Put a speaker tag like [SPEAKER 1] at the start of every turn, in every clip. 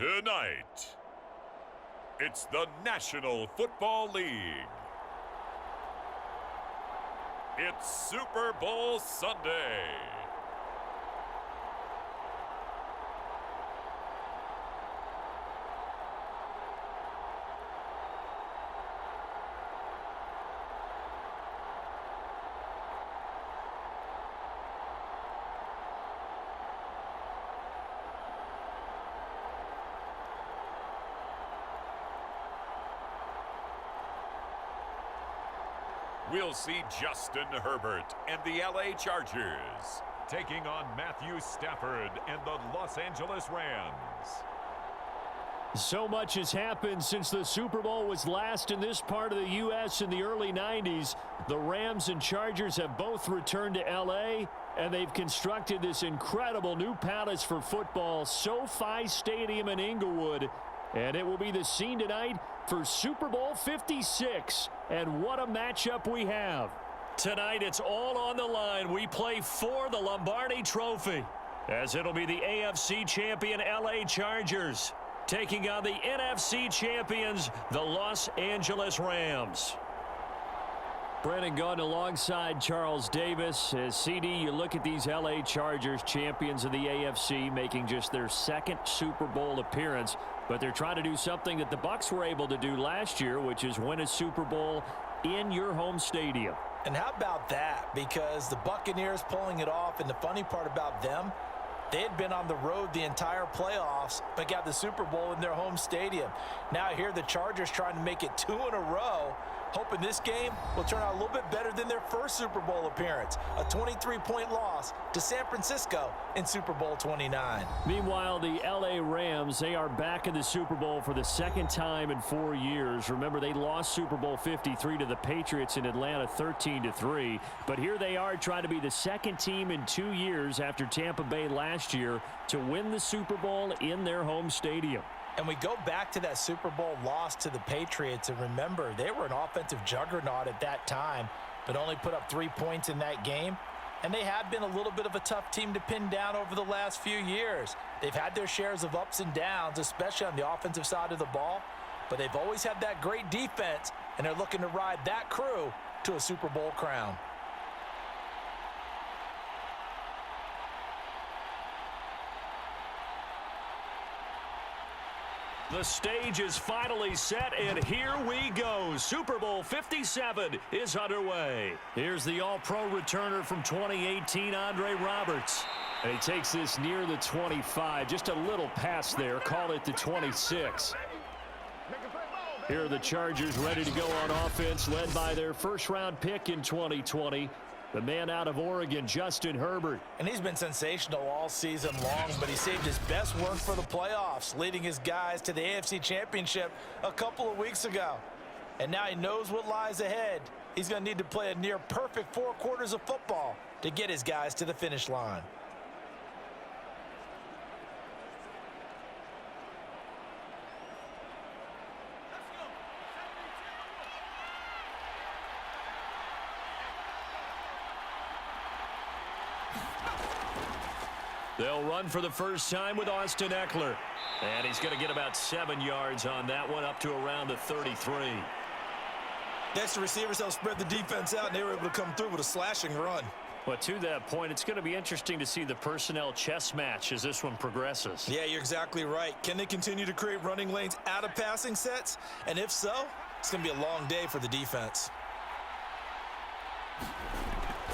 [SPEAKER 1] Tonight, it's the National Football League. It's Super Bowl Sunday. We'll see Justin Herbert and the LA Chargers taking on Matthew Stafford and the Los Angeles Rams.
[SPEAKER 2] So much has happened since the Super Bowl was last in this part of the U.S. in the early 90s. The Rams and Chargers have both returned to L.A., and they've constructed this incredible new palace for football, SoFi Stadium in Inglewood. And it will be the scene tonight for Super Bowl 56. And what a matchup we have. Tonight, it's all on the line. We play for the Lombardi Trophy, as it'll be the AFC champion LA Chargers taking on the NFC champions, the Los Angeles Rams. Brennan Gunn alongside Charles Davis. As CD, you look at these LA Chargers, champions of the AFC, making just their second Super Bowl appearance. But they're trying to do something that the Bucs were able to do last year, which is win a Super Bowl in your home stadium.
[SPEAKER 3] And how about that? Because the Buccaneers pulling it off, and the funny part about them, they had been on the road the entire playoffs, but got the Super Bowl in their home stadium. Now here the Chargers trying to make it 2 in a row, hoping this game will turn out a little bit better than their first Super Bowl appearance. A 23-point loss to San Francisco in Super Bowl 29.
[SPEAKER 2] Meanwhile, the LA Rams, they are back in the Super Bowl for the second time in 4 years. Remember, they lost Super Bowl 53 to the Patriots in Atlanta 13-3. But here they are trying to be the second team in 2 years after Tampa Bay last year to win the Super Bowl in their home stadium.
[SPEAKER 3] And we go back to that Super Bowl loss to the Patriots, and remember, they were an offensive juggernaut at that time, but only put up 3 points in that game. And they have been a little bit of a tough team to pin down over the last few years. They've had their shares of ups and downs, especially on the offensive side of the ball, but they've always had that great defense, and they're looking to ride that crew to a Super Bowl crown.
[SPEAKER 2] The stage is finally set, and here we go. Super Bowl 57 is underway. Here's the All-Pro returner from 2018, Andre Roberts. And he takes this near the 25. Just a little pass there. Call it the 26. Here are the Chargers ready to go on offense, led by their first-round pick in 2020. The man out of Oregon, Justin Herbert.
[SPEAKER 3] And he's been sensational all season long, but he saved his best work for the playoffs, leading his guys to the AFC Championship a couple of weeks ago. And now he knows what lies ahead. He's going to need to play a near-perfect 4 quarters of football to get his guys to the finish line.
[SPEAKER 2] They'll run for the first time with Austin Eckler. And he's going to get about 7 yards on that one, up to around the 33.
[SPEAKER 3] Next, the receivers helped spread the defense out, and they were able to come through with a slashing run.
[SPEAKER 2] But to that point, it's going to be interesting to see the personnel chess match as this one progresses.
[SPEAKER 3] Yeah, you're exactly right. Can they continue to create running lanes out of passing sets? And if so, it's going to be a long day for the defense.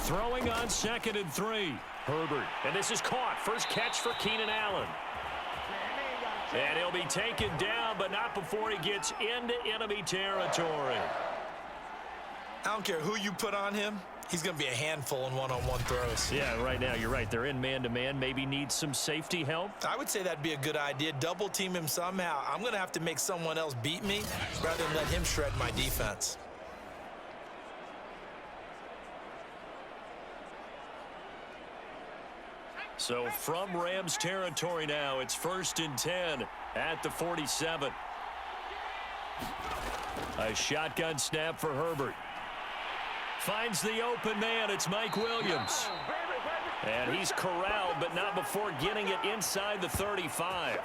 [SPEAKER 2] Throwing on 2nd and 3. Herbert, and this is caught. First catch for Keenan Allen. And he'll be taken down, but not before he gets into enemy territory.
[SPEAKER 3] I don't care who you put on him. He's going to be a handful in one-on-one throws.
[SPEAKER 2] Yeah, right now, you're right. They're in man-to-man. Maybe need some safety help.
[SPEAKER 3] I would say that'd be a good idea. Double team him somehow. I'm going to have to make someone else beat me rather than let him shred my defense.
[SPEAKER 2] So from Rams territory now, it's 1st and 10 at the 47. A shotgun snap for Herbert. Finds the open man. It's Mike Williams. And he's corralled, but not before getting it inside the 35.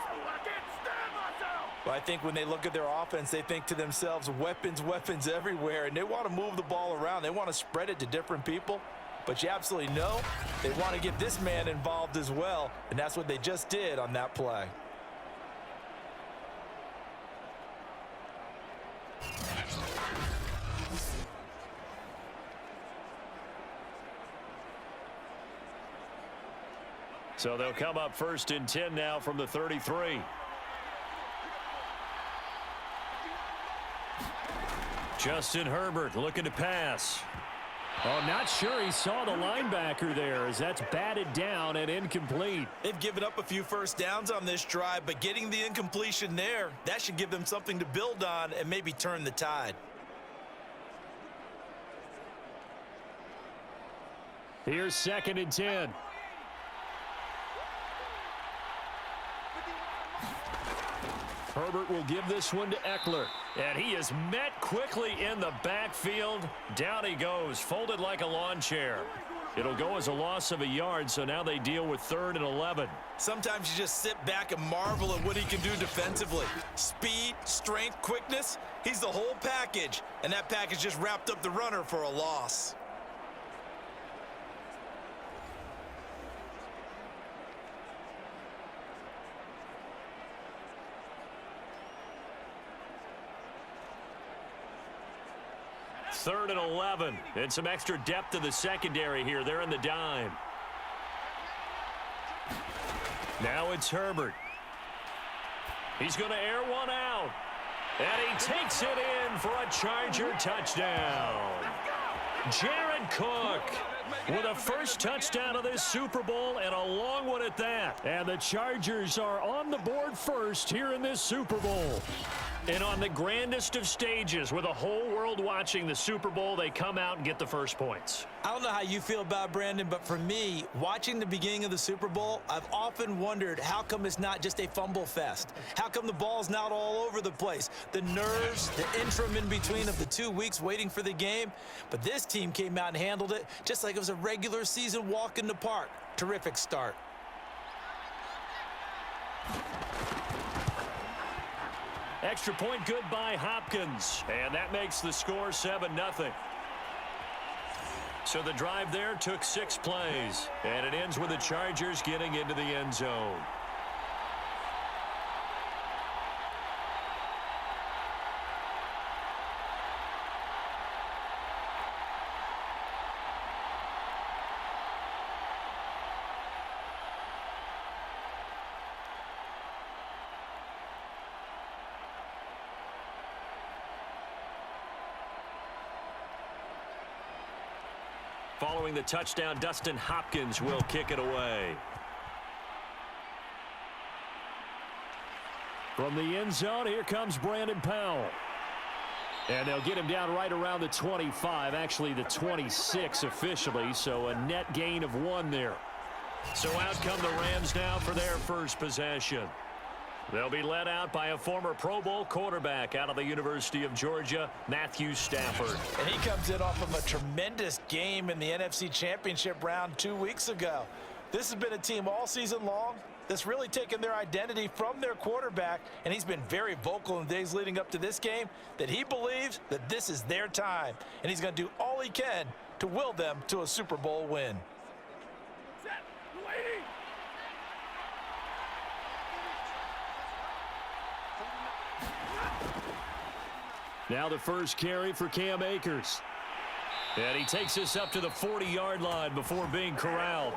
[SPEAKER 3] Well, I think when they look at their offense, they think to themselves, weapons, weapons everywhere, and they want to move the ball around. They want to spread it to different people. But you absolutely know they want to get this man involved as well, and that's what they just did on that play.
[SPEAKER 2] So they'll come up 1st and 10 now from the 33. Justin Herbert looking to pass. Oh, not sure he saw the linebacker there as that's batted down and incomplete.
[SPEAKER 3] They've given up a few first downs on this drive, but getting the incompletion there, that should give them something to build on and maybe turn the tide.
[SPEAKER 2] Here's 2nd and 10. Herbert will give this one to Eckler. And he is met quickly in the backfield. Down he goes, folded like a lawn chair. It'll go as a loss of a yard, so now they deal with 3rd and 11.
[SPEAKER 3] Sometimes you just sit back and marvel at what he can do defensively. Speed, strength, quickness, he's the whole package. And that package just wrapped up the runner for a loss.
[SPEAKER 2] Third and 11, and some extra depth in the secondary here. They're in the dime. Now it's Herbert. He's going to air one out. And he takes it in for a Charger touchdown. Jared Cook with a first touchdown of this Super Bowl, and a long one at that. And the Chargers are on the board first here in this Super Bowl. And on the grandest of stages, with the whole world watching the Super Bowl, they come out and get the first points.
[SPEAKER 3] I don't know how you feel about it, Brandon, but for me, watching the beginning of the Super Bowl, I've often wondered how come it's not just a fumble fest? How come the ball's not all over the place? The nerves, the interim in between of the 2 weeks waiting for the game. But this team came out and handled it just like it was a regular season walk in the park. Terrific start.
[SPEAKER 2] Extra point good by Hopkins. And that makes the score 7-0. So the drive there took 6 plays. And it ends with the Chargers getting into the end zone. Following the touchdown, Dustin Hopkins will kick it away. From the end zone, here comes Brandon Powell. And they'll get him down right around the 25, actually the 26 officially, so a net gain of 1 there. So out come the Rams now for their first possession. They'll be led out by a former Pro Bowl quarterback out of the University of Georgia, Matthew Stafford.
[SPEAKER 3] And he comes in off of a tremendous game in the NFC Championship round 2 weeks ago. This has been a team all season long that's really taken their identity from their quarterback, and he's been very vocal in the days leading up to this game that he believes that this is their time, and he's going to do all he can to will them to a Super Bowl win.
[SPEAKER 2] Now the first carry for Cam Akers. And he takes this up to the 40-yard line before being corralled.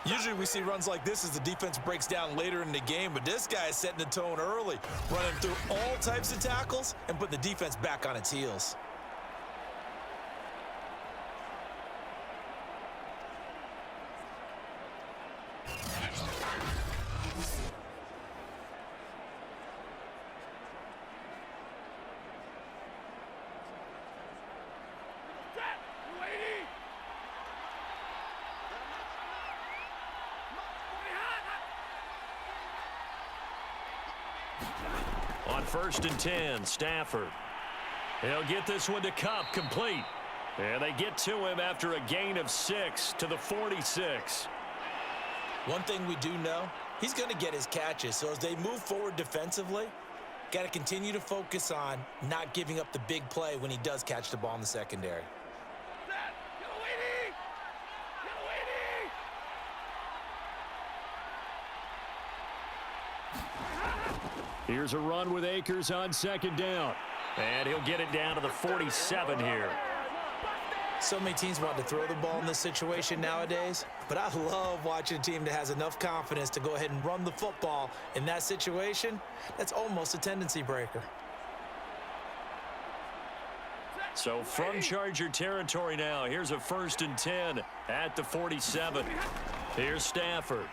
[SPEAKER 3] Usually we see runs like this as the defense breaks down later in the game, but this guy is setting the tone early, running through all types of tackles and putting the defense back on its heels.
[SPEAKER 2] On 1st and 10, Stafford. He'll get this one to Kupp, complete. And they get to him after a gain of 6 to the 46.
[SPEAKER 3] One thing we do know, He's going to get his catches. So as they move forward defensively, got to continue to focus on not giving up the big play when he does catch the ball in the secondary.
[SPEAKER 2] Here's a run with Akers on second down. And he'll get it down to the 47 here.
[SPEAKER 3] So many teams want to throw the ball in this situation nowadays, but I love watching a team that has enough confidence to go ahead and run the football in that situation. That's almost a tendency breaker.
[SPEAKER 2] So from Charger territory now, here's a 1st and 10 at the 47. Here's Stafford.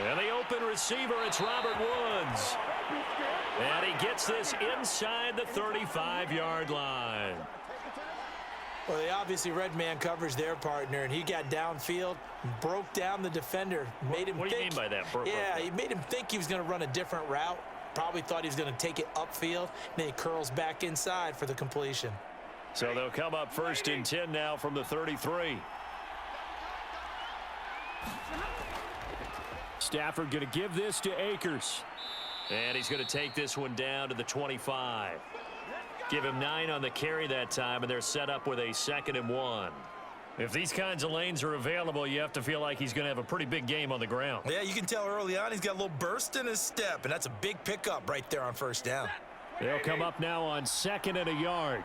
[SPEAKER 2] And the open receiver, it's Robert Woods. And he gets this inside the 35-yard line.
[SPEAKER 3] Well, they obviously read man coverage their partner, and he got downfield, broke down the defender, made him
[SPEAKER 2] What do you mean by that?
[SPEAKER 3] Yeah, he made him think he was going to run a different route. Probably thought he was going to take it upfield, and then he curls back inside for the completion.
[SPEAKER 2] So they'll come up 1st and 10 now from the 33. Stafford going to give this to Akers. And he's going to take this one down to the 25. Give him 9 on the carry that time, and they're set up with a 2nd and 1. If these kinds of lanes are available, you have to feel like he's going to have a pretty big game on the ground.
[SPEAKER 3] Yeah, you can tell early on he's got a little burst in his step, and that's a big pickup right there on 1st down.
[SPEAKER 2] They'll come up now on 2nd and a yard.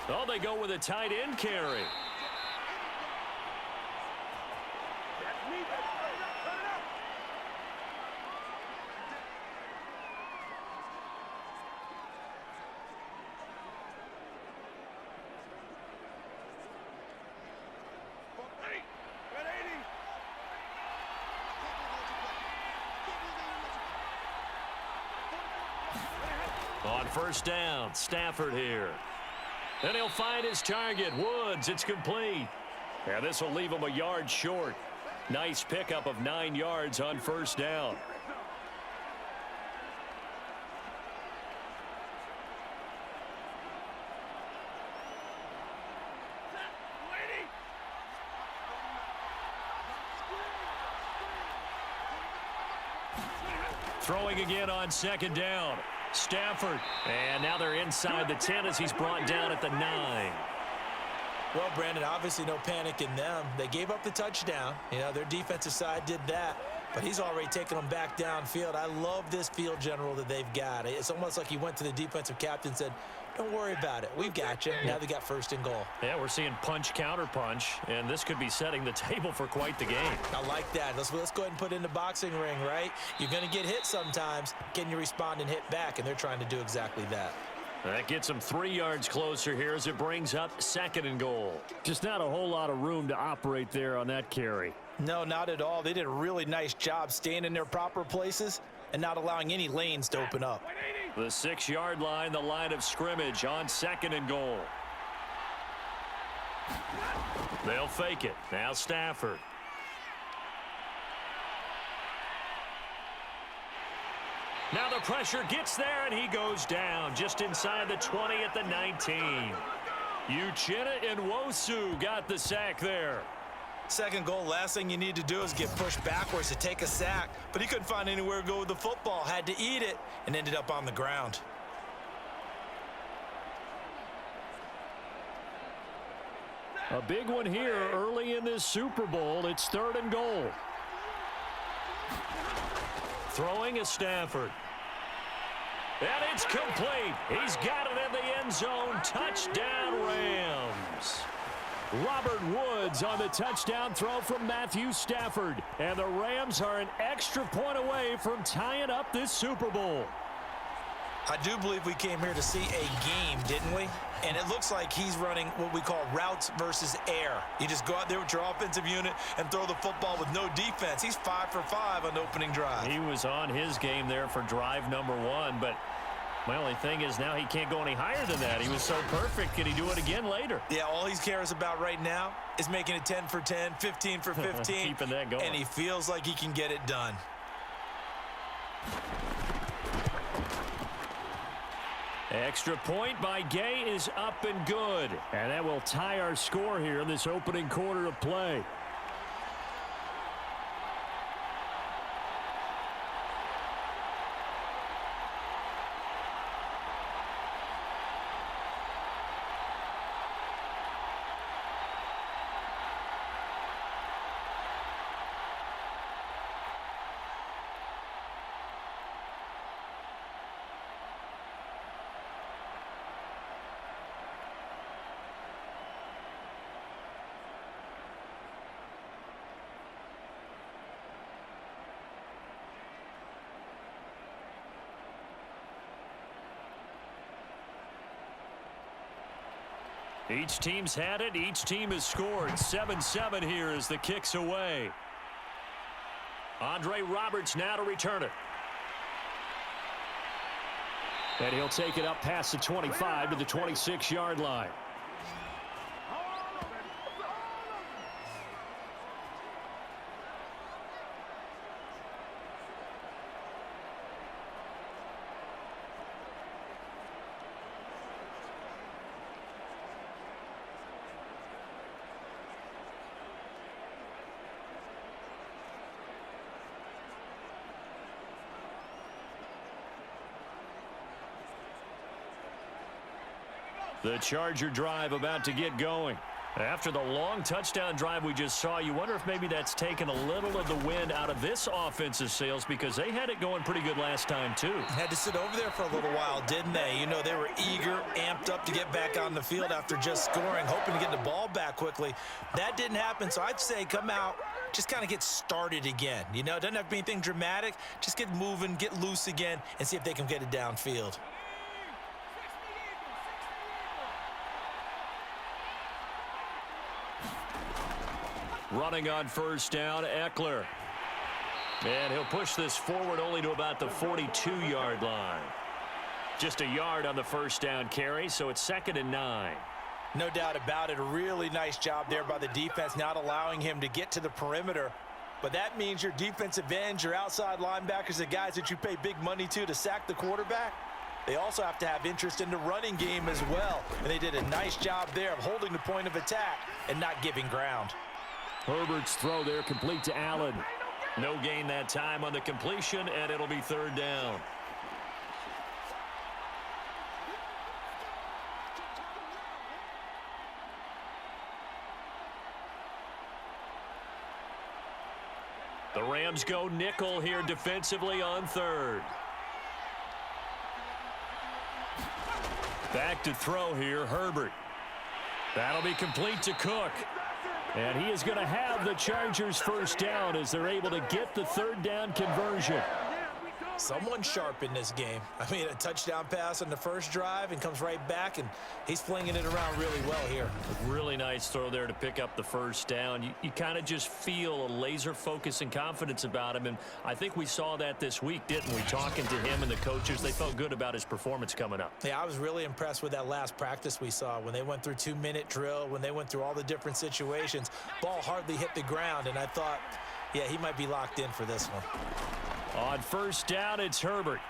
[SPEAKER 2] Oh, they go with a tight end carry. On 1st down, Stafford here. And he'll find his target, Woods. It's complete. And this will leave him a yard short. Nice pickup of 9 yards on 1st down. Throwing again on 2nd down. Stafford. And now they're inside the 10 as he's brought down at the 9.
[SPEAKER 3] Well, Brandon, obviously no panic in them. They gave up the touchdown. You know, their defensive side did that. But he's already taken them back downfield. I love this field general that they've got. It's almost like he went to the defensive captain and said, don't worry about it. We've got you. Now they got 1st and goal.
[SPEAKER 2] Yeah, we're seeing punch, counter punch, and this could be setting the table for quite the game.
[SPEAKER 3] I like that. Let's go ahead and put it in the boxing ring, right? You're going to get hit sometimes. Can you respond and hit back? And they're trying to do exactly that.
[SPEAKER 2] That gets them 3 yards closer here as it brings up 2nd and goal. Just not a whole lot of room to operate there on that carry.
[SPEAKER 3] No, not at all. They did a really nice job staying in their proper places and not allowing any lanes to open up.
[SPEAKER 2] The 6-yard line, the line of scrimmage on 2nd and goal. They'll fake it. Now Stafford. Now the pressure gets there, and he goes down just inside the 20 at the 19. Uchenna Nwosu got the sack there.
[SPEAKER 3] 2nd goal, last thing you need to do is get pushed backwards to take a sack. But he couldn't find anywhere to go with the football, had to eat it, and ended up on the ground.
[SPEAKER 2] A big one here early in this Super Bowl. It's 3rd and goal. Throwing is Stafford. And it's complete. He's got it in the end zone. Touchdown, Rams. Robert Woods on the touchdown throw from Matthew Stafford. And the Rams are an extra point away from tying up this Super Bowl.
[SPEAKER 3] I do believe we came here to see a game, didn't we? And it looks like he's running what we call routes versus air. You just go out there with your offensive unit and throw the football with no defense. He's 5 for 5 on the opening drive.
[SPEAKER 2] He was on his game there for drive number 1, but my only thing is now he can't go any higher than that. He was so perfect. Can he do it again later?
[SPEAKER 3] Yeah, all he cares about right now is making it 10 for 10, 15 for 15.
[SPEAKER 2] Keeping that going.
[SPEAKER 3] And he feels like he can get it done.
[SPEAKER 2] Extra point by Gay is up and good. And that will tie our score here in this opening quarter of play. Each team's had it. Each team has scored. 7-7 here as the kick's away. Andre Roberts now to return it. And he'll take it up past the 25 to the 26-yard line. The Charger drive about to get going. After the long touchdown drive we just saw, you wonder if maybe that's taken a little of the wind out of this offensive sails because they had it going pretty good last time too.
[SPEAKER 3] Had to sit over there for a little while, didn't they? You know, they were eager, amped up to get back on the field after just scoring, hoping to get the ball back quickly. That didn't happen, so I'd say come out, just kind of get started again. You know, it doesn't have to be anything dramatic. Just get moving, get loose again, and see if they can get it downfield.
[SPEAKER 2] Running on first down, Eckler. And he'll push this forward only to about the 42-yard line. Just a yard on the first down carry, so it's 2nd and 9.
[SPEAKER 3] No doubt about it. A really nice job there by the defense, not allowing him to get to the perimeter. But that means your defensive ends, your outside linebackers, the guys that you pay big money to sack the quarterback, they also have to have interest in the running game as well. And they did a nice job there of holding the point of attack and not giving ground.
[SPEAKER 2] Herbert's throw there complete to Allen. No gain that time on the completion, and it'll be 3rd down. The Rams go nickel here defensively on 3rd. Back to throw here, Herbert. That'll be complete to Cook. And he is going to have the Chargers first down as they're able to get the 3rd down conversion.
[SPEAKER 3] Someone sharp in this game. I mean, a touchdown pass on the first drive and comes right back, and he's flinging it around really well here.
[SPEAKER 2] A really nice throw there to pick up the first down. You kind of just feel a laser focus and confidence about him, and I think we saw that this week, didn't we? Talking to him and the coaches, they felt good about his performance coming up.
[SPEAKER 3] Yeah, I was really impressed with that last practice we saw when they went through 2-minute drill, when they went through all the different situations. Ball hardly hit the ground, and I thought, yeah, he might be locked in for this one.
[SPEAKER 2] On first down, it's Herbert.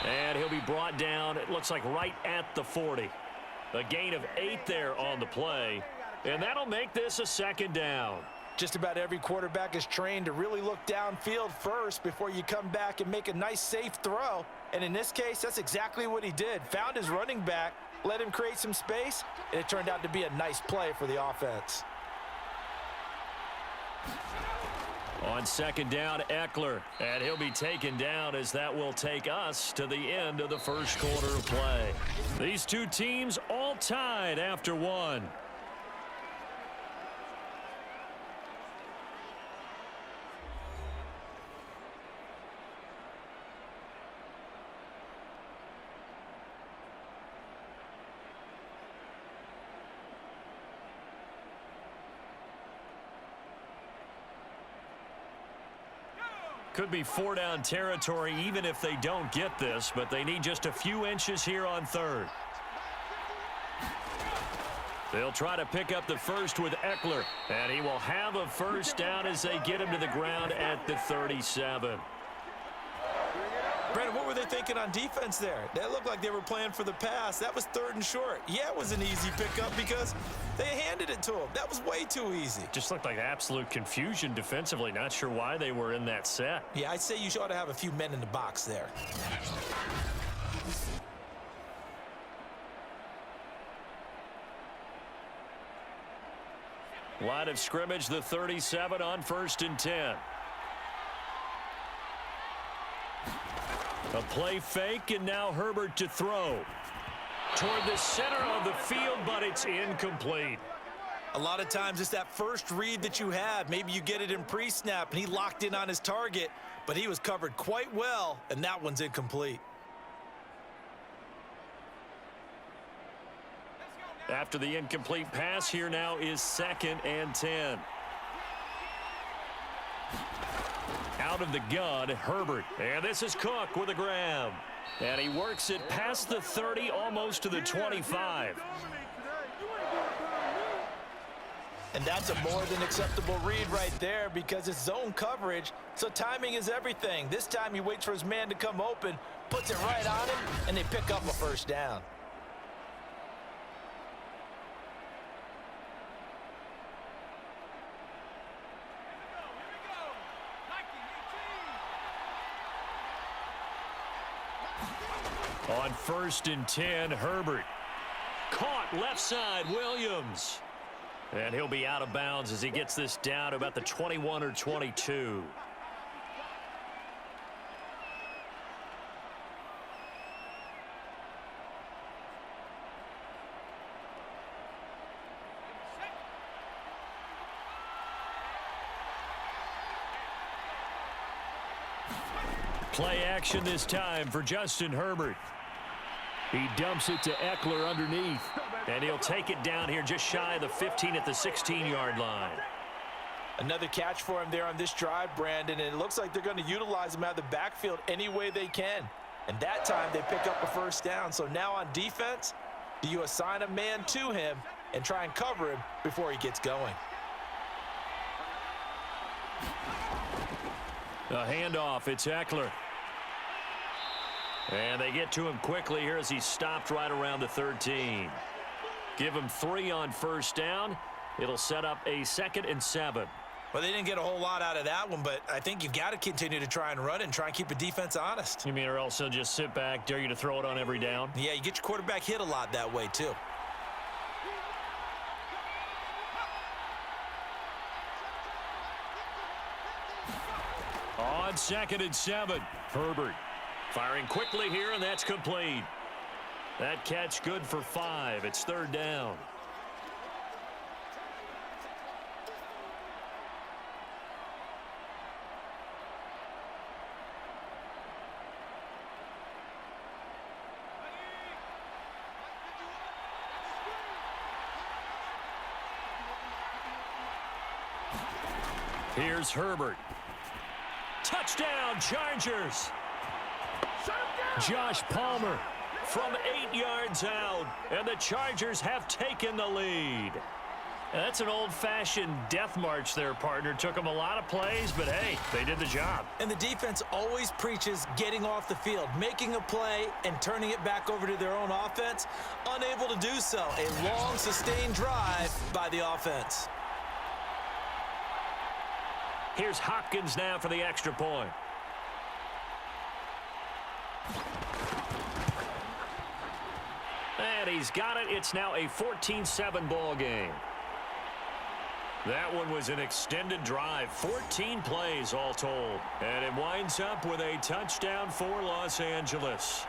[SPEAKER 2] And he'll be brought down, it looks like right at the 40. A gain of 8 there on the play. And that'll make this a 2nd down.
[SPEAKER 3] Just about every quarterback is trained to really look downfield first before you come back and make a nice, safe throw. And in this case, that's exactly what he did. Found his running back, let him create some space, and it turned out to be a nice play for the offense.
[SPEAKER 2] On 2nd down, Eckler, and he'll be taken down as that will take us to the end of the first quarter of play. These two teams all tied after 1. Could be 4-down territory even if they don't get this, but they need just a few inches here on 3rd. They'll try to pick up the first with Eckler, and he will have a first down as they get him to the ground at the 37.
[SPEAKER 3] Brandon, what were they thinking on defense there? That looked like they were playing for the pass. That was 3rd and short. Yeah, it was an easy pickup because they handed it to him. That was way too easy.
[SPEAKER 2] Just looked like absolute confusion defensively. Not sure why they were in that set.
[SPEAKER 3] Yeah, I'd say you ought to have a few men in the box there.
[SPEAKER 2] Line of scrimmage, the 37 on 1st and 10. A play fake, and now Herbert to throw. Toward the center of the field, but it's incomplete.
[SPEAKER 3] A lot of times it's that first read that you have. Maybe you get it in pre-snap, and he locked in on his target, but he was covered quite well, and that one's incomplete.
[SPEAKER 2] After the incomplete pass, here now is 2nd and 10. Out of the gun, Herbert. And this is Cook with a grab. And he works it past the 30, almost to the 25.
[SPEAKER 3] And that's a more than acceptable read right there because it's zone coverage, so timing is everything. This time he waits for his man to come open, puts it right on him, and they pick up a 1st down.
[SPEAKER 2] On 1st and 10, Herbert. Caught left side, Williams. And he'll be out of bounds as he gets this down to about the 21 or 22. Play action this time for Justin Herbert. He dumps it to Eckler underneath. And he'll take it down here just shy of the 15 at the 16-yard line.
[SPEAKER 3] Another catch for him there on this drive, Brandon, and it looks like they're going to utilize him out of the backfield any way they can. And that time they pick up a 1st down. So now on defense, do you assign a man to him and try and cover him before he gets going?
[SPEAKER 2] A handoff, it's Eckler. And they get to him quickly here as he's stopped right around the 13. Give him 3 on 1st down. It'll set up a 2nd and 7.
[SPEAKER 3] Well, they didn't get a whole lot out of that one, but I think you've got to continue to try and run and try and keep the defense honest.
[SPEAKER 2] You mean or else they'll just sit back, dare you to throw it on every down?
[SPEAKER 3] Yeah, you get your quarterback hit a lot that way, too.
[SPEAKER 2] On 2nd and 7, Herbert firing quickly here, and that's complete. That catch good for 5. It's 3rd down. Here's Herbert. Touchdown, Chargers. Josh Palmer from 8 yards out, and the Chargers have taken the lead. That's an old-fashioned death march there, partner. Took them a lot of plays, but hey, they did the job.
[SPEAKER 3] And the defense always preaches getting off the field, making a play, and turning it back over to their own offense. Unable to do so. A long, sustained drive by the offense.
[SPEAKER 2] Here's Hopkins now for the extra point. And he's got it. It's now a 14-7 ball game. That one was an extended drive, 14 plays all told. And it winds up with a touchdown for Los Angeles.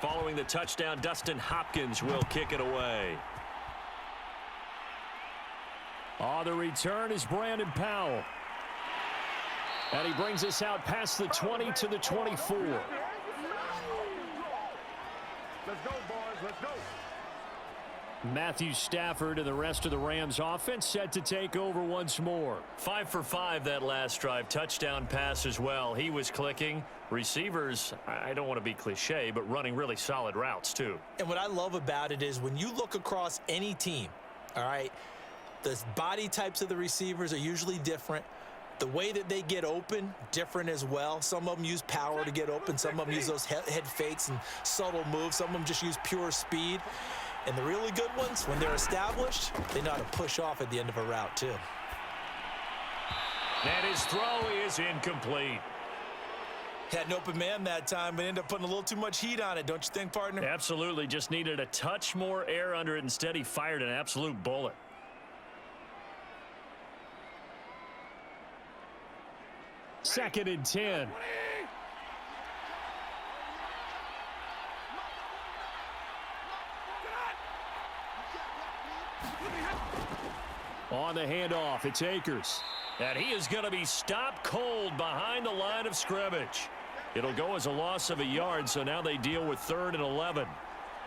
[SPEAKER 2] Following the touchdown, Dustin Hopkins will kick it away. On the return is Brandon Powell. And he brings us out past the 20 to the 24.
[SPEAKER 1] Let's go, boys. Let's go.
[SPEAKER 2] Matthew Stafford and the rest of the Rams offense set to take over once more. 5 for 5 that last drive. Touchdown pass as well. He was clicking. Receivers, I don't want to be cliche, but running really solid routes too.
[SPEAKER 3] And what I love about it is when you look across any team, all right, the body types of the receivers are usually different. The way that they get open, different as well. Some of them use power to get open. Some of them use those head fakes and subtle moves. Some of them just use pure speed. And the really good ones, when they're established, they know how to push off at the end of a route, too.
[SPEAKER 2] And his throw is incomplete.
[SPEAKER 3] Had an open man that time, but ended up putting a little too much heat on it, don't you think, partner?
[SPEAKER 2] Absolutely. Just needed a touch more air under it. Instead, he fired an absolute bullet. Second and 10. On the handoff, it's Akers. And he is going to be stopped cold behind the line of scrimmage. It'll go as a loss of a yard, so now they deal with 3rd and 11.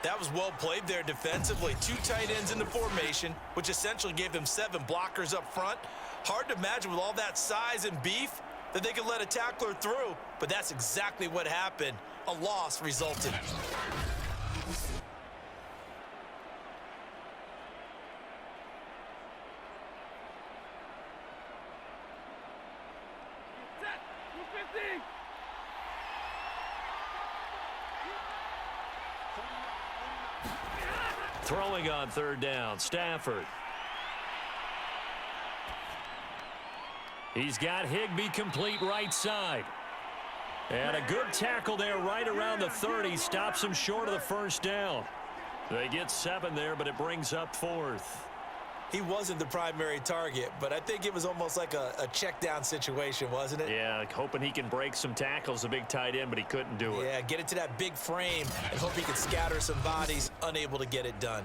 [SPEAKER 3] That was well played there defensively. 2 tight ends in the formation, which essentially gave them 7 blockers up front. Hard to imagine with all that size and beef that they could let a tackler through, but that's exactly what happened. A loss resulted.
[SPEAKER 2] Throwing on 3rd down, Stafford. He's got Higbee complete right side. And a good tackle there right around the 30. Stops him short of the 1st down. They get 7 there, but it brings up 4th.
[SPEAKER 3] He wasn't the primary target, but I think it was almost like a check down situation, wasn't it?
[SPEAKER 2] Yeah, like hoping he can break some tackles, a big tight end, but he couldn't do it.
[SPEAKER 3] Yeah, get it to that big frame and hope he can scatter some bodies, unable to get it done.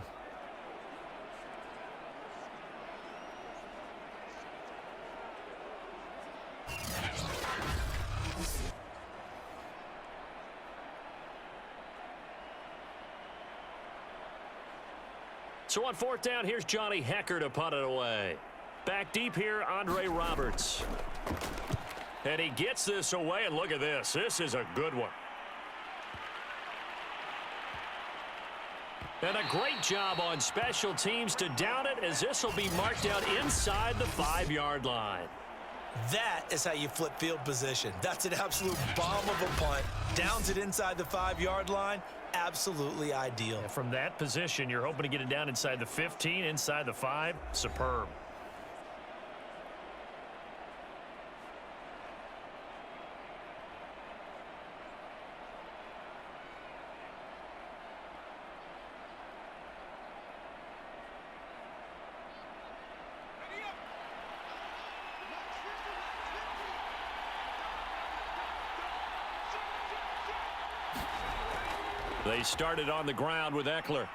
[SPEAKER 2] So on 4th down, here's Johnny Hecker to punt it away. Back deep here, Andre Roberts. And he gets this away, and look at this. This is a good one. And a great job on special teams to down it, as this will be marked out inside the 5-yard line.
[SPEAKER 3] That is how you flip field position. That's an absolute bomb of a punt. Downs it inside the 5-yard line. Absolutely ideal.
[SPEAKER 2] And from that position, you're hoping to get it down inside the 15, inside the 5. Superb. They started on the ground with Eckler.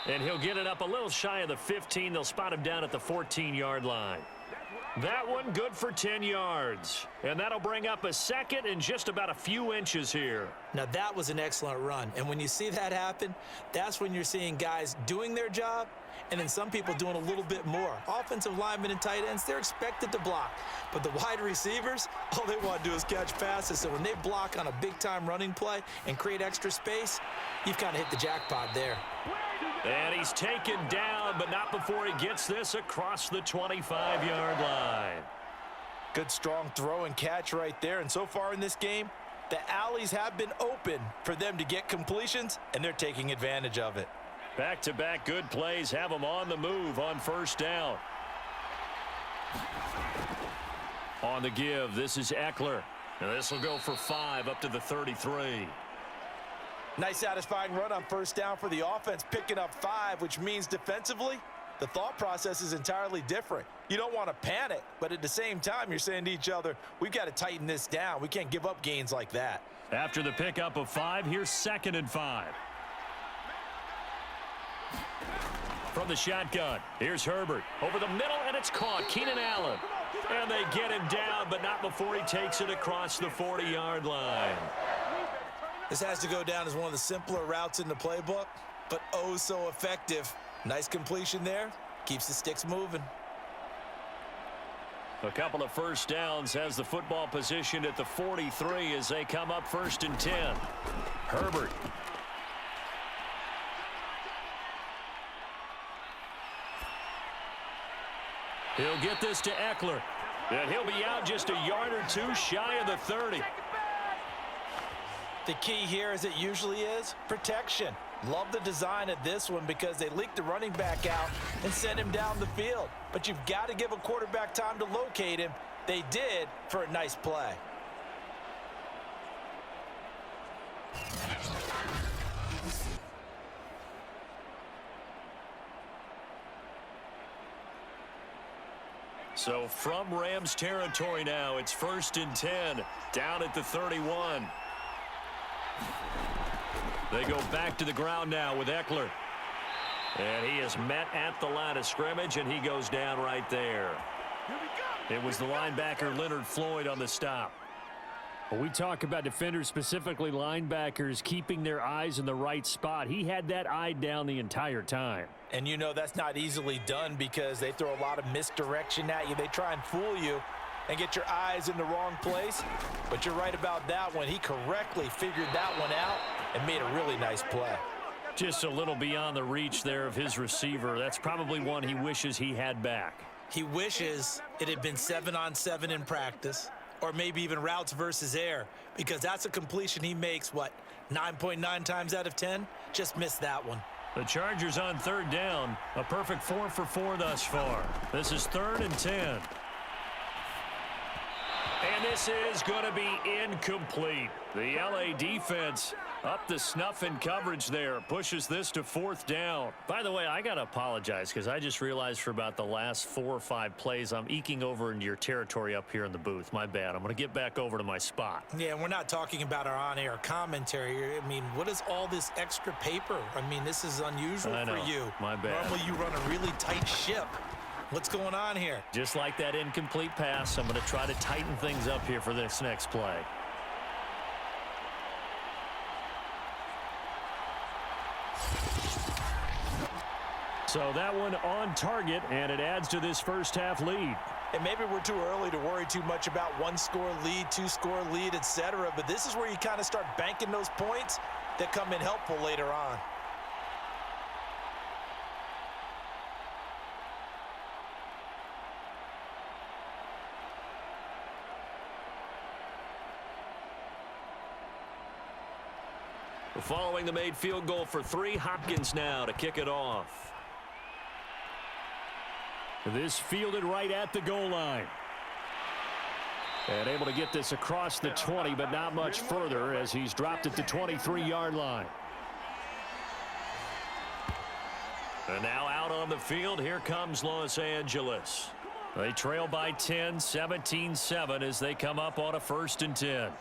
[SPEAKER 2] And he'll get it up a little shy of the 15. They'll spot him down at the 14-yard line. That one good for 10 yards. And that'll bring up a 2nd and just about a few inches here.
[SPEAKER 3] Now, that was an excellent run. And when you see that happen, that's when you're seeing guys doing their job and then some people doing a little bit more. Offensive linemen and tight ends, they're expected to block. But the wide receivers, all they want to do is catch passes. So when they block on a big-time running play and create extra space, you've kind of hit the jackpot there.
[SPEAKER 2] And he's taken down, but not before he gets this across the 25-yard line.
[SPEAKER 3] Good strong throw and catch right there. And so far in this game, the alleys have been open for them to get completions, and they're taking advantage of it.
[SPEAKER 2] Back-to-back good plays have them on the move on 1st down. On the give, this is Eckler. And this will go for 5 up to the 33.
[SPEAKER 3] Nice satisfying run on 1st down for the offense, picking up 5, which means defensively, the thought process is entirely different. You don't want to panic, but at the same time, you're saying to each other, we've got to tighten this down. We can't give up gains like that.
[SPEAKER 2] After the pickup of 5, here's 2nd and 5. From the shotgun, here's Herbert. Over the middle, and it's caught. Keenan Allen. And they get him down, but not before he takes it across the 40-yard line.
[SPEAKER 3] This has to go down as one of the simpler routes in the playbook, but oh so effective. Nice completion there. Keeps the sticks moving.
[SPEAKER 2] A couple of first downs has the football positioned at the 43 as they come up 1st and 10. Herbert. He'll get this to Eckler. And he'll be out just a yard or two shy of the 30.
[SPEAKER 3] The key here, as it usually is, protection. Love the design of this one because they leaked the running back out and sent him down the field. But you've got to give a quarterback time to locate him. They did for a nice play.
[SPEAKER 2] So from Rams territory now, it's 1st and 10, down at the 31. They go back to the ground now with Eckler. And he is met at the line of scrimmage, and he goes down right there. It was the linebacker Leonard Floyd on the stop.
[SPEAKER 4] When we talk about defenders, specifically linebackers, keeping their eyes in the right spot, he had that eye down the entire time.
[SPEAKER 3] And you know that's not easily done because they throw a lot of misdirection at you. They try and fool you and get your eyes in the wrong place. But you're right about that one. He correctly figured that one out and made a really nice play.
[SPEAKER 2] Just a little beyond the reach there of his receiver. That's probably one he wishes he had back.
[SPEAKER 3] He wishes it had been 7-on-7 in practice, or maybe even routes versus air, because that's a completion he makes, 9.9 times out of 10? Just missed that one.
[SPEAKER 2] The Chargers on 3rd down. A perfect 4 for 4 thus far. This is 3rd and 10. And this is going to be incomplete. The LA defense up the snuff in coverage there. Pushes this to 4th down. By the way, I got to apologize because I just realized for about the last 4 or 5 plays, I'm eking over into your territory up here in the booth. My bad. I'm going to get back over to my spot.
[SPEAKER 3] Yeah, we're not talking about our on-air commentary. I mean, what is all this extra paper? I mean, this is unusual for you.
[SPEAKER 2] My bad.
[SPEAKER 3] Normally you run a really tight ship. What's going on here?
[SPEAKER 2] Just like that incomplete pass, I'm going to try to tighten things up here for this next play. So that one on target, and it adds to this first half lead.
[SPEAKER 3] And maybe we're too early to worry too much about 1-score lead, 2-score lead, etc. But this is where you kind of start banking those points that come in helpful later on.
[SPEAKER 2] Following the made field goal for 3, Hopkins now to kick it off.
[SPEAKER 4] This fielded right at the goal line.
[SPEAKER 2] And able to get this across the 20, but not much further as he's dropped at the 23-yard line. And now out on the field, here comes Los Angeles. They trail by 10, 17-7 as they come up on a 1st and 10.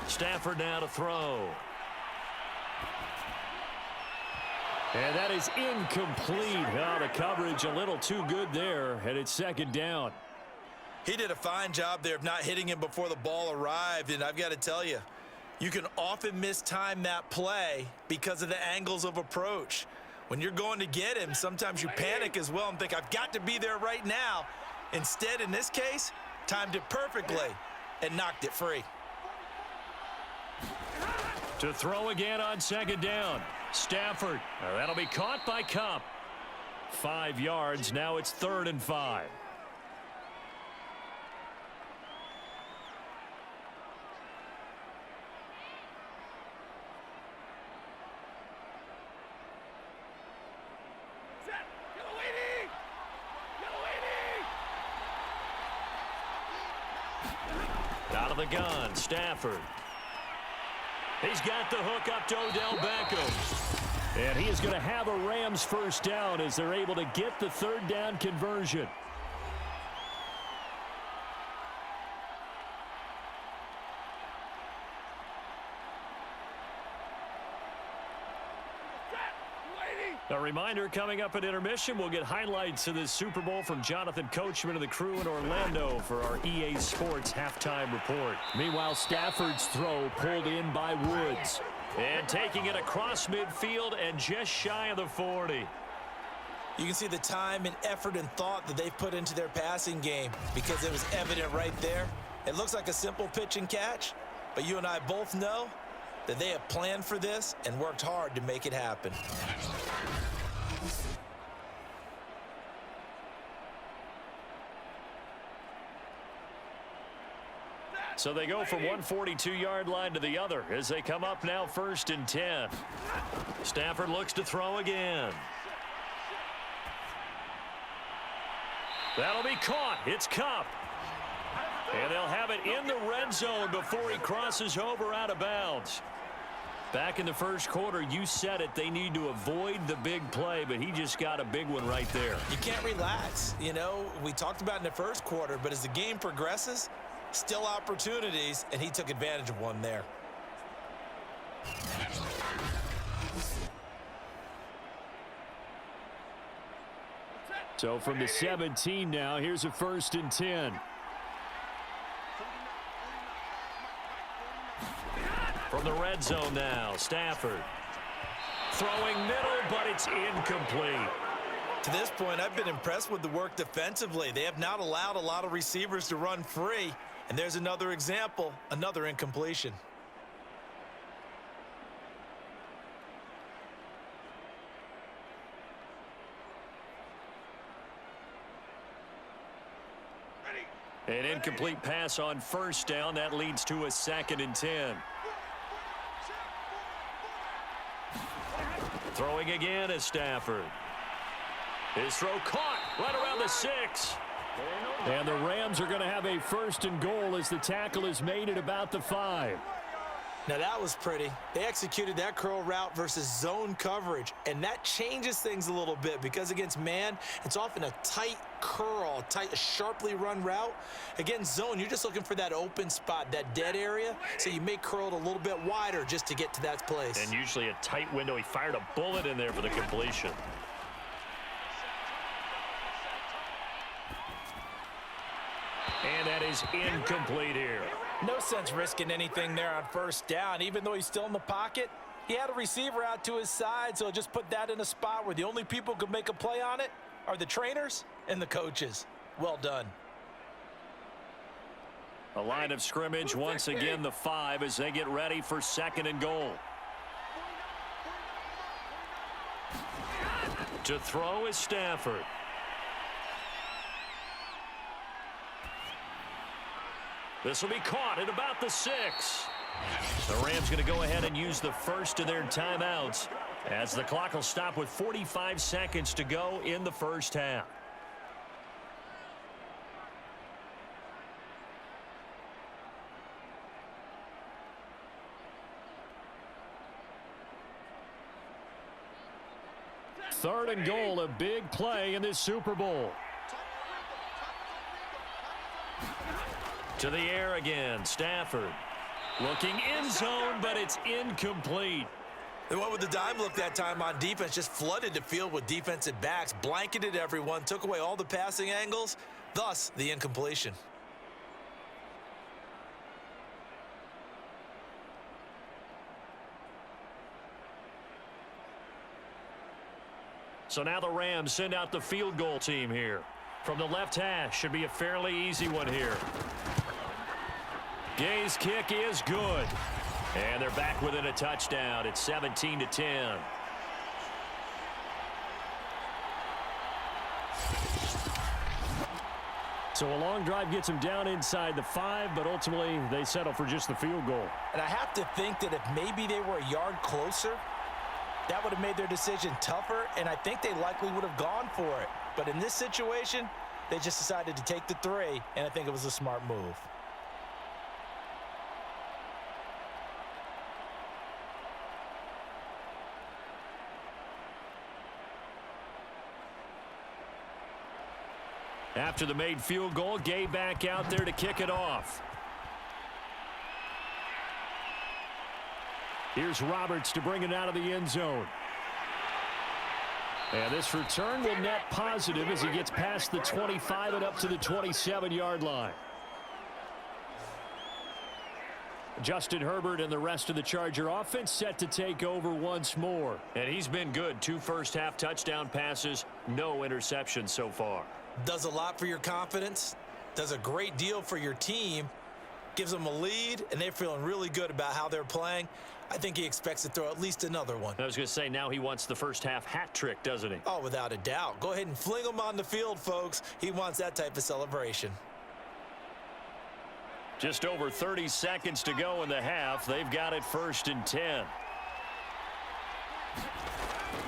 [SPEAKER 2] Stafford now to throw. And that is incomplete. Oh, the coverage a little too good there, and it's 2nd down.
[SPEAKER 3] He did a fine job there of not hitting him before the ball arrived, and I've got to tell you, you can often mistime that play because of the angles of approach. When you're going to get him, sometimes you panic as well and think, I've got to be there right now. Instead, in this case, timed it perfectly and knocked it free.
[SPEAKER 2] To throw again on 2nd down. Stafford. That'll be caught by Cup. 5 yards. Now it's 3rd and 5. Out of the gun, Stafford. He's got the hook up to Odell Beckham. And he is going to have a Rams first down as they're able to get the third down conversion. A reminder, coming up at intermission, we'll get highlights of this Super Bowl from Jonathan Coachman and the crew in Orlando for our EA Sports halftime report. Meanwhile, Stafford's throw pulled in by Woods. And taking it across midfield and just shy of the 40.
[SPEAKER 3] You can see the time and effort and thought that they've put into their passing game because it was evident right there. It looks like a simple pitch and catch, but you and I both know that they have planned for this and worked hard to make it happen.
[SPEAKER 2] So they go from one 42-yard line to the other as they come up now 1st and 10. Stafford looks to throw again. That'll be caught. It's Kupp. And they'll have it in the red zone before he crosses over out of bounds. Back in the first quarter, you said it, they need to avoid the big play, but he just got a big one right there.
[SPEAKER 3] You can't relax. You know, we talked about in the first quarter, but as the game progresses, still opportunities, and he took advantage of one there.
[SPEAKER 2] So from the 17 now, here's a 1st and 10. From the red zone now, Stafford. Throwing middle, but it's incomplete.
[SPEAKER 3] To this point, I've been impressed with the work defensively. They have not allowed a lot of receivers to run free. And there's another example, another incompletion.
[SPEAKER 2] An incomplete pass on 1st down. That leads to a 2nd and 10. Throwing again is Stafford. His throw caught right around the 6. And the Rams are going to have a 1st and goal as the tackle is made at about the 5.
[SPEAKER 3] Now that was pretty. They executed that curl route versus zone coverage, and that changes things a little bit because against man, it's often a tight curl, a sharply run route. Against zone, you're just looking for that open spot, that dead area, so you may curl it a little bit wider just to get to that place.
[SPEAKER 2] And usually a tight window. He fired a bullet in there for the completion. And that is incomplete here.
[SPEAKER 3] No sense risking anything there on 1st down. Even though he's still in the pocket, he had a receiver out to his side, so just put that in a spot where the only people who can make a play on it are the trainers and the coaches. Well done.
[SPEAKER 2] A line of scrimmage, once again the 5 as they get ready for 2nd and goal. To throw is Stafford. This will be caught at about the 6. The Rams going to go ahead and use the first of their timeouts as the clock will stop with 45 seconds to go in the first half. Third and goal, a big play in this Super Bowl. To the air again, Stafford. Looking in zone, but it's incomplete.
[SPEAKER 3] They went with the dime look that time on defense, just flooded the field with defensive backs, blanketed everyone, took away all the passing angles, thus the incompletion.
[SPEAKER 2] So now the Rams send out the field goal team here. From the left hash, should be a fairly easy one here. Gay's kick is good. And they're back within a touchdown. It's 17-10. So a long drive gets them down inside the 5, but ultimately they settle for just the field goal.
[SPEAKER 3] And I have to think that if maybe they were a yard closer, that would have made their decision tougher, and I think they likely would have gone for it. But in this situation, they just decided to take the 3, and I think it was a smart move.
[SPEAKER 2] After the made field goal, Gay back out there to kick it off. Here's Roberts to bring it out of the end zone. And this return will net positive as he gets past the 25 and up to the 27-yard line. Justin Herbert and the rest of the Charger offense set to take over once more. And he's been good. 2 first-half touchdown passes, no interceptions so far.
[SPEAKER 3] Does a lot for your confidence, does a great deal for your team, gives them a lead, and they're feeling really good about how they're playing. I think he expects to throw at least another one.
[SPEAKER 2] I was going to say, now he wants the first-half hat trick, doesn't he?
[SPEAKER 3] Oh, without a doubt. Go ahead and fling him on the field, folks. He wants that type of celebration.
[SPEAKER 2] Just over 30 seconds to go in the half. They've got it 1st and 10.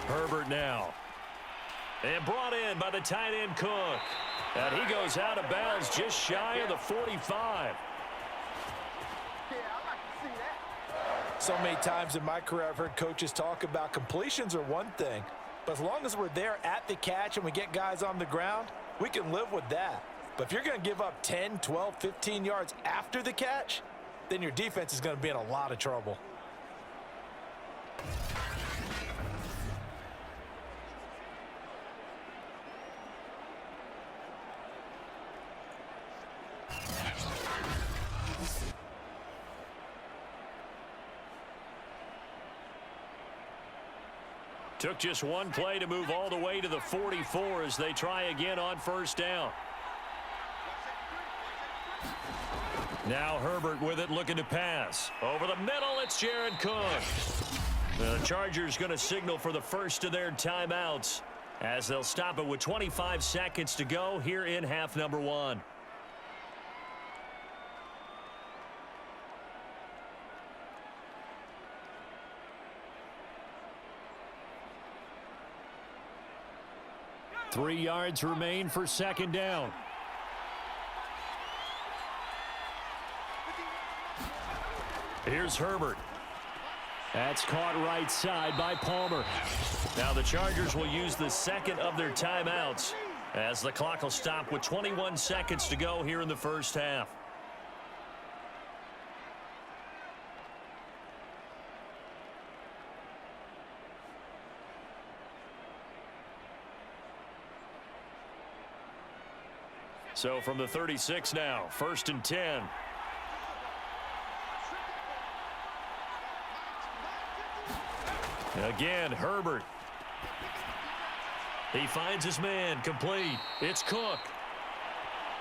[SPEAKER 2] Herbert now. And brought in by the tight end Cook. And he goes out of bounds just shy of the 45.
[SPEAKER 3] So many times in my career I've heard coaches talk about completions are one thing, but as long as we're there at the catch and we get guys on the ground, we can live with that. But if you're going to give up 10, 12, 15 yards after the catch, then your defense is going to be in a lot of trouble.
[SPEAKER 2] Took just one play to move all the way to the 44 as they try again on 1st down. Now Herbert with it, looking to pass. Over the middle, it's Jared Cook. The Chargers going to signal for the first of their timeouts as they'll stop it with 25 seconds to go here in half number 1. Three yards remain for 2nd down. Here's Herbert. That's caught right side by Palmer. Now the Chargers will use the 2nd of their timeouts as the clock will stop with 21 seconds to go here in the 1st half. So from the 36 now, 1st and 10. Again, Herbert. He finds his man, complete. It's Cook.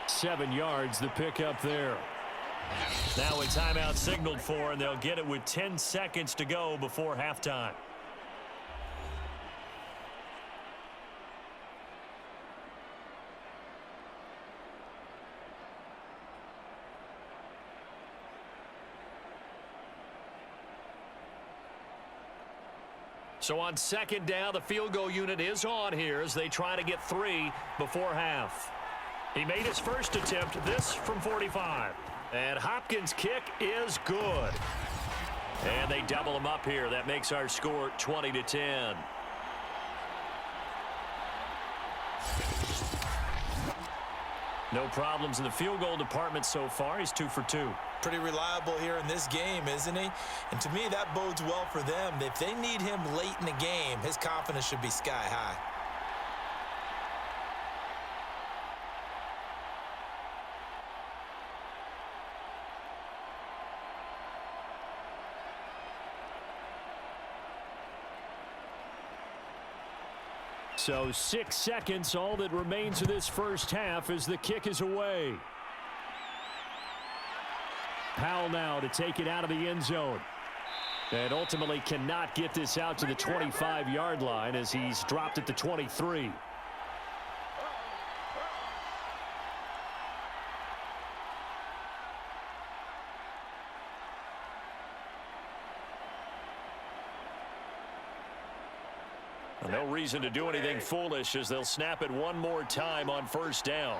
[SPEAKER 2] 7 yards, the pickup there. Now a timeout signaled for, and they'll get it with 10 seconds to go before halftime. So on 2nd down, the field goal unit is on here as they try to get 3 before half. He made his first attempt, this from 45. And Hopkins' kick is good. And they double him up here. That makes our score 20-10. No problems in the field goal department so far. He's 2 for 2.
[SPEAKER 3] Pretty reliable here in this game, isn't he? And to me, that bodes well for them. If they need him late in the game, his confidence should be sky high.
[SPEAKER 2] So 6 seconds, all that remains of this 1st half as the kick is away. Powell now to take it out of the end zone. And ultimately cannot get this out to the 25-yard line as he's dropped at the 23. No reason to do anything foolish as they'll snap it one more time on 1st down.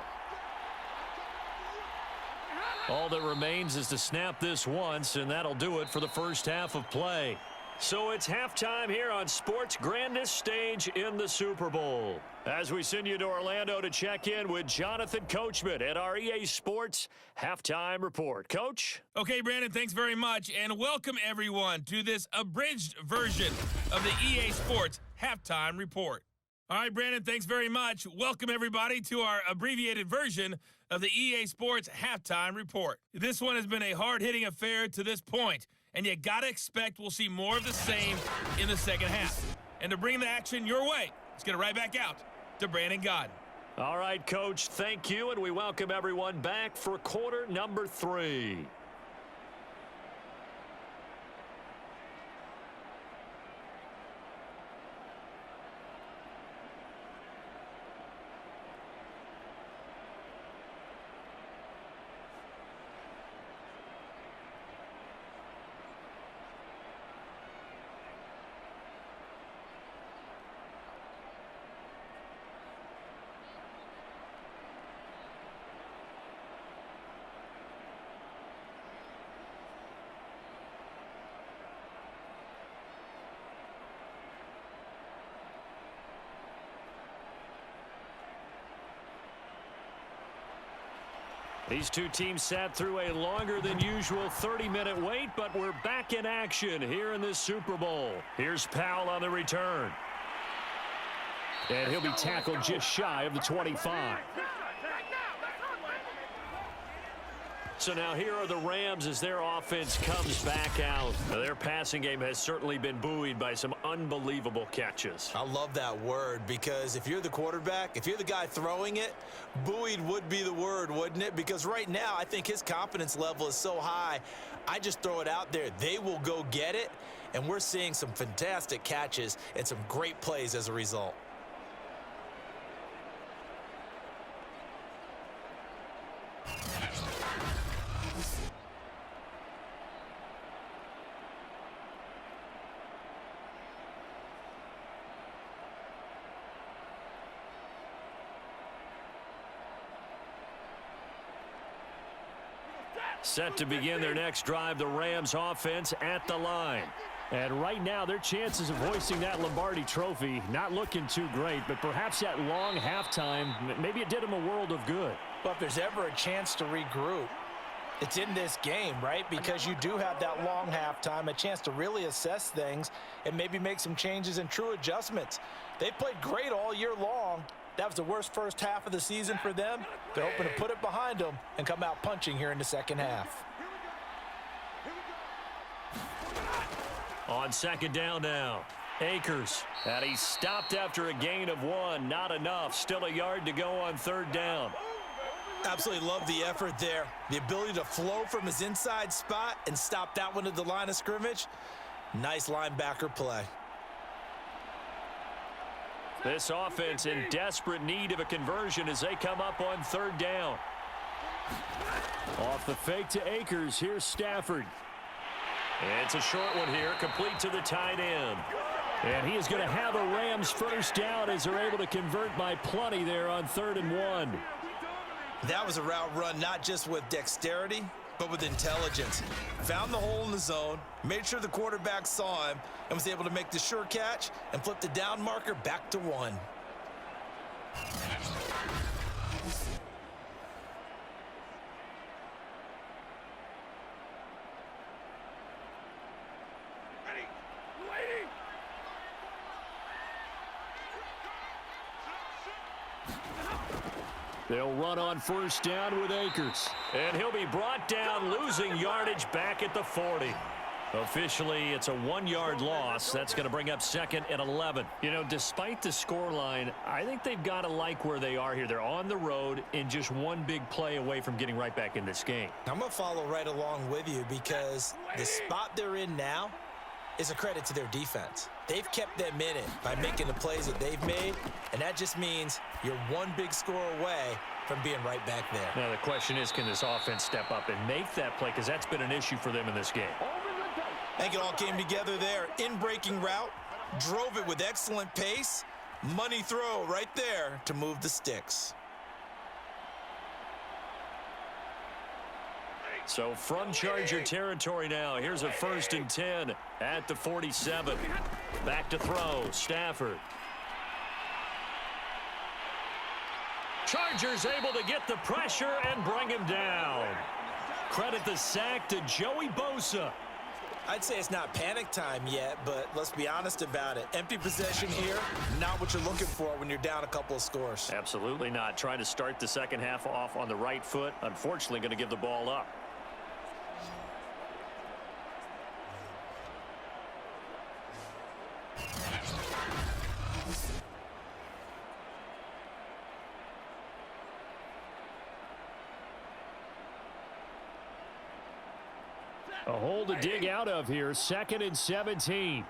[SPEAKER 2] All that remains is to snap this once, and that'll do it for the 1st half of play. So it's halftime here on sports' grandest stage in the Super Bowl. As we send you to Orlando to check in with Jonathan Coachman at our EA Sports Halftime Report. Coach?
[SPEAKER 5] Okay, Brandon, thanks very much, and welcome everyone to this abridged version of the EA Sports Halftime Report. All right, Brandon, thanks very much. Welcome everybody to our abbreviated version of the EA Sports Halftime Report. This one has been a hard-hitting affair to this point, and you gotta expect we'll see more of the same in the second half. And to bring the action your way, let's get it right back out to Brandon Godden.
[SPEAKER 2] All right, Coach, thank you, and we welcome everyone back for quarter number 3. These two teams sat through a longer than usual 30-minute wait, but we're back in action here in this Super Bowl. Here's Powell on the return. And he'll be tackled just shy of the 25. So now here are the Rams as their offense comes back out. Their passing game has certainly been buoyed by some unbelievable catches.
[SPEAKER 3] I love that word because if you're the quarterback, if you're the guy throwing it, buoyed would be the word, wouldn't it? Because right now I think his confidence level is so high, I just throw it out there. They will go get it, and we're seeing some fantastic catches and some great plays as a result.
[SPEAKER 2] Set to begin their next drive, the Rams offense at the line. And right now, their chances of hoisting that Lombardi trophy not looking too great, but perhaps that long halftime, maybe it did them a world of good.
[SPEAKER 3] But if there's ever a chance to regroup, it's in this game, right? Because you do have that long halftime, a chance to really assess things and maybe make some changes and true adjustments. They played great all year long. That was the worst first half of the season for them. They're hoping to put it behind them and come out punching here in the second half.
[SPEAKER 2] On second down now, Akers. And he stopped after a gain of 1. Not enough. Still a yard to go on third down.
[SPEAKER 3] Absolutely love the effort there. The ability to flow from his inside spot and stop that one at the line of scrimmage. Nice linebacker play.
[SPEAKER 2] This offense in desperate need of a conversion as they come up on third down. Off the fake to Akers. Here's Stafford. It's a short one here, complete to the tight end. And he is going to have a Rams first down as they're able to convert by plenty there on 3rd and 1.
[SPEAKER 3] That was a route run not just with dexterity, but with intelligence. Found the hole in the zone, made sure the quarterback saw him, and was able to make the sure catch and flip the down marker back to 1.
[SPEAKER 2] They'll run on first down with Akers. And he'll be brought down, losing yardage back at the 40. Officially, it's a 1-yard loss. That's going to bring up 2nd and 11. You know, despite the scoreline, I think they've got to like where they are here. They're on the road and just one big play away from getting right back in this game.
[SPEAKER 3] I'm going to follow right along with you because the spot they're in now is a credit to their defense. They've kept them in it by making the plays that they've made, and that just means you're one big score away from being right back there.
[SPEAKER 2] Now, the question is, can this offense step up and make that play? Because that's been an issue for them in this game.
[SPEAKER 3] I think it all came together there. In-breaking route, drove it with excellent pace. Money throw right there to move the sticks.
[SPEAKER 2] So from Charger territory now, here's a 1st and 10 at the 47. Back to throw, Stafford. Chargers able to get the pressure and bring him down. Credit the sack to Joey Bosa.
[SPEAKER 3] I'd say it's not panic time yet, but let's be honest about it. Empty possession here, not what you're looking for when you're down a couple of scores.
[SPEAKER 2] Absolutely not. Trying to start the second half off on the right foot. Unfortunately, going to give the ball up.
[SPEAKER 4] A hole to dig out of here. 2nd and 17.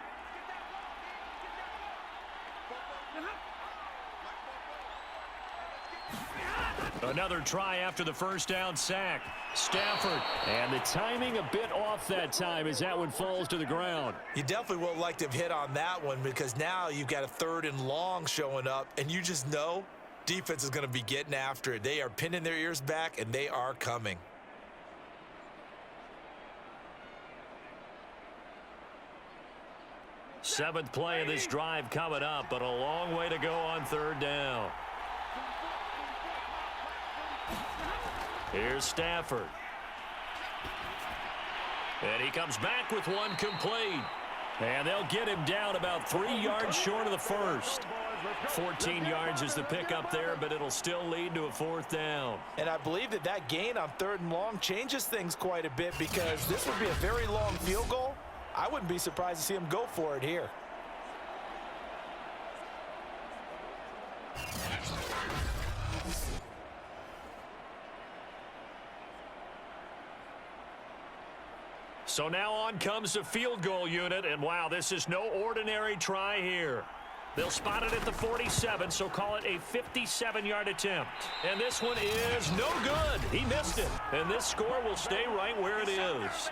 [SPEAKER 2] Another try after the first down sack. Stafford.
[SPEAKER 4] And the timing a bit off that time as that one falls to the ground.
[SPEAKER 3] You definitely would like to have hit on that one because now you've got a 3rd and long showing up, and you just know defense is going to be getting after it. They are pinning their ears back, and they are coming.
[SPEAKER 2] Seventh play of this drive coming up, but a long way to go on 3rd down. Here's Stafford. And he comes back with one complete. And they'll get him down about 3 yards short of the first. 14 yards is the pickup there, but it'll still lead to a 4th down.
[SPEAKER 3] And I believe that that gain on 3rd and long changes things quite a bit because this would be a very long field goal. I wouldn't be surprised to see him go for it here.
[SPEAKER 2] So now on comes the field goal unit, and wow, this is no ordinary try here. They'll spot it at the 47, so call it a 57-yard attempt. And this one is no good. He missed it, and this score will stay right where it is.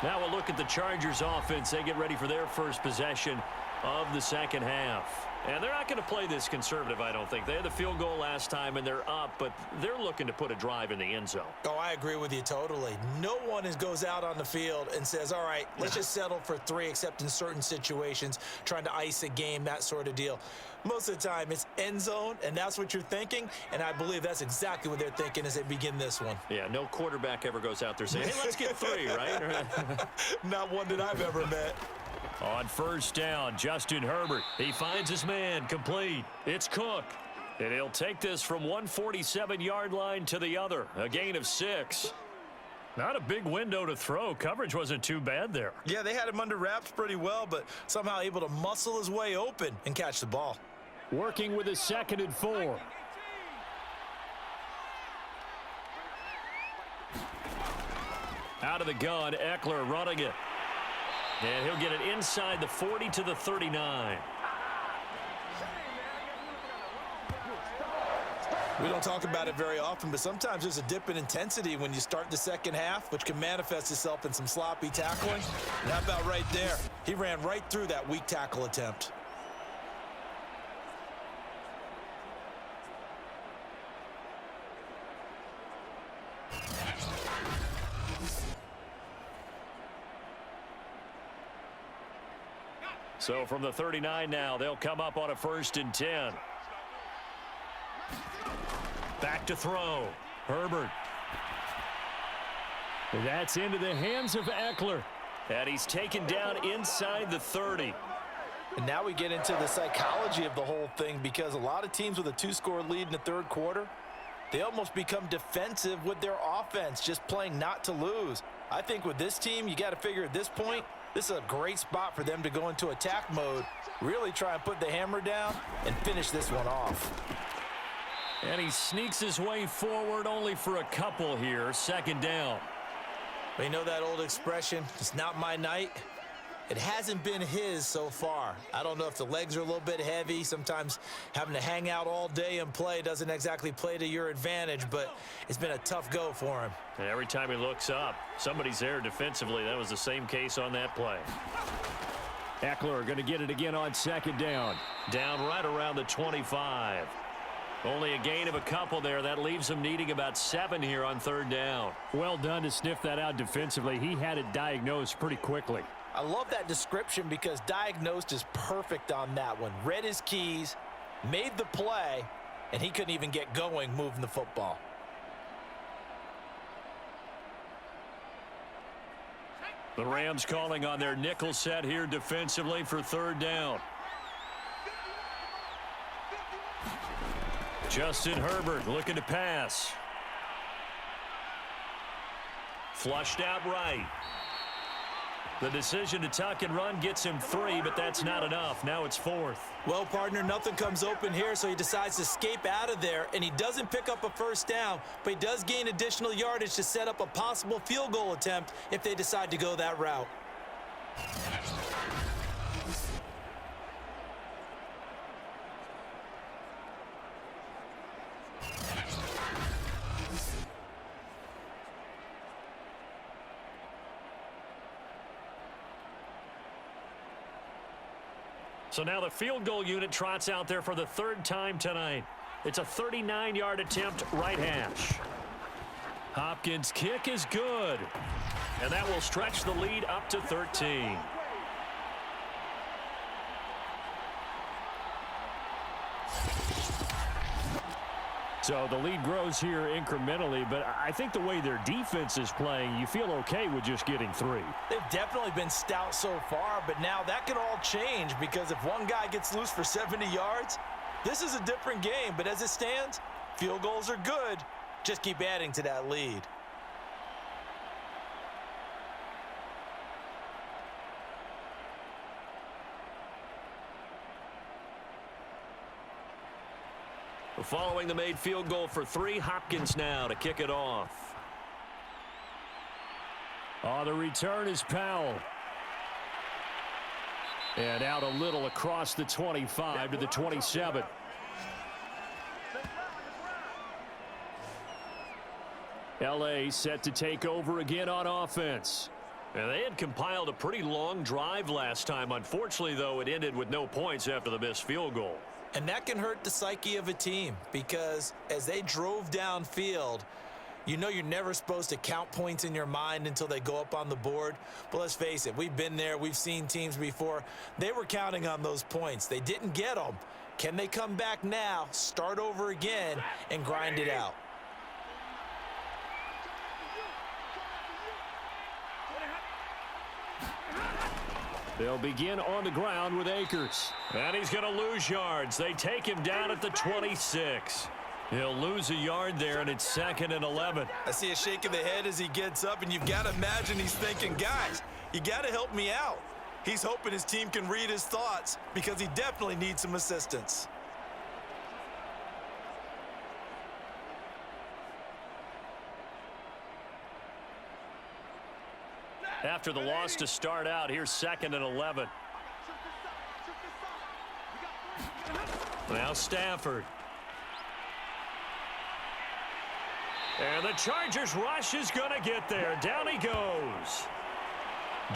[SPEAKER 2] Now we'll look at the Chargers offense. They get ready for their first possession of the second half. And they're not going to play this conservative, I don't think. They had the field goal last time, and they're up, but they're looking to put a drive in the end zone.
[SPEAKER 3] Oh, I agree with you totally. No one goes out on the field and says, all right, let's just settle for 3, except in certain situations, trying to ice a game, that sort of deal. Most of the time, it's end zone, and that's what you're thinking, and I believe that's exactly what they're thinking as they begin this one.
[SPEAKER 2] Yeah, no quarterback ever goes out there saying, hey, let's get 3, right?
[SPEAKER 3] Not one that I've ever met.
[SPEAKER 2] On first down, Justin Herbert. He finds his man complete. It's Cook. And he'll take this from 147-yard line to the other. A gain of 6. Not a big window to throw. Coverage wasn't too bad there.
[SPEAKER 3] Yeah, they had him under wraps pretty well, but somehow able to muscle his way open and catch the ball.
[SPEAKER 4] Working with a 2nd and 4.
[SPEAKER 2] Out of the gun, Eckler running it. And he'll get it inside the 40 to the 39.
[SPEAKER 3] We don't talk about it very often, but sometimes there's a dip in intensity when you start the second half, which can manifest itself in some sloppy tackling. And how about right there? He ran right through that weak tackle attempt.
[SPEAKER 2] So from the 39 now, they'll come up on a 1st and 10. Back to throw. Herbert.
[SPEAKER 4] That's into the hands of Eckler.
[SPEAKER 2] And he's taken down inside the 30.
[SPEAKER 3] And now we get into the psychology of the whole thing because a lot of teams with a 2-score lead in the 3rd quarter, they almost become defensive with their offense, just playing not to lose. I think with this team, you got to figure at this point, this is a great spot for them to go into attack mode, really try and put the hammer down and finish this one off.
[SPEAKER 2] And he sneaks his way forward only for a couple here. 2nd down.
[SPEAKER 3] But you know that old expression, it's not my night? It hasn't been his so far. I don't know if the legs are a little bit heavy. Sometimes having to hang out all day and play doesn't exactly play to your advantage, but it's been a tough go for him.
[SPEAKER 4] And every time he looks up, somebody's there defensively. That was the same case on that play.
[SPEAKER 2] Eckler going to get it again on second down.
[SPEAKER 4] Down right around the 25. Only a gain of a couple there. That leaves him needing about 7 here on third down.
[SPEAKER 2] Well done to sniff that out defensively. He had it diagnosed pretty quickly.
[SPEAKER 3] I love that description because diagnosed is perfect on that one. Read his keys, made the play, and he couldn't even get going moving the football.
[SPEAKER 4] The Rams calling on their nickel set here defensively for third down. Justin Herbert looking to pass. Flushed out right. The decision to tuck and run gets him 3, but that's not enough. Now it's 4th.
[SPEAKER 3] Well, partner, nothing comes open here, so he decides to escape out of there, and he doesn't pick up a first down, but he does gain additional yardage to set up a possible field goal attempt if they decide to go that route.
[SPEAKER 4] So now the field goal unit trots out there for the 3rd time tonight. It's a 39-yard attempt, right hash. Hopkins' kick is good. And that will stretch the lead up to 13.
[SPEAKER 2] So the lead grows here incrementally, but I think the way their defense is playing, you feel okay with just getting 3.
[SPEAKER 3] They've definitely been stout so far, but now that can all change because if one guy gets loose for 70 yards, this is a different game. But as it stands, field goals are good. Just keep adding to that lead.
[SPEAKER 4] Following the made field goal for 3, Hopkins now to kick it off.
[SPEAKER 2] Oh, the return is Powell. And out a little across the 25 to the 27. LA set to take over again on offense.
[SPEAKER 4] And they had compiled a pretty long drive last time. Unfortunately, though, it ended with no points after the missed field goal.
[SPEAKER 3] And that can hurt the psyche of a team because as they drove downfield, you know you're never supposed to count points in your mind until they go up on the board. But let's face it, we've been there. We've seen teams before. They were counting on those points. They didn't get them. Can they come back now, start over again, and grind it out?
[SPEAKER 2] They'll begin on the ground with Akers.
[SPEAKER 4] And he's going to lose yards. They take him down at the 26. He'll lose a yard there, and it's 2nd and 11.
[SPEAKER 3] I see a shake of the head as he gets up, and you've got to imagine he's thinking, guys, you got to help me out. He's hoping his team can read his thoughts because he definitely needs some assistance.
[SPEAKER 4] After the loss to start out, here's 2nd and 11. Now Stafford. And the Chargers rush is going to get there. Down he goes.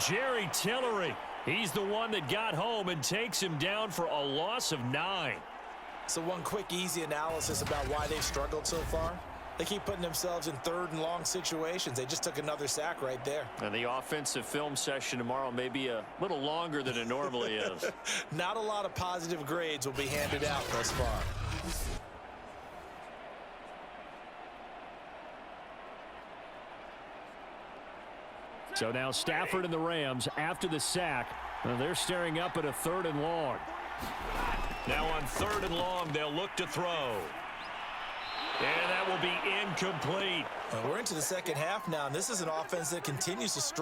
[SPEAKER 4] Jerry Tillery. He's the one that got home and takes him down for a loss of 9.
[SPEAKER 3] So one quick, easy analysis about why they've struggled so far. They keep putting themselves in 3rd and long situations. They just took another sack right there.
[SPEAKER 4] And the offensive film session tomorrow may be a little longer than it normally is.
[SPEAKER 3] Not a lot of positive grades will be handed out thus far.
[SPEAKER 2] So now Stafford and the Rams, after the sack, they're staring up at a 3rd and long.
[SPEAKER 4] Now on 3rd and long, they'll look to throw. And that will be incomplete.
[SPEAKER 3] We're into the second half now, and this is an offense that continues to struggle.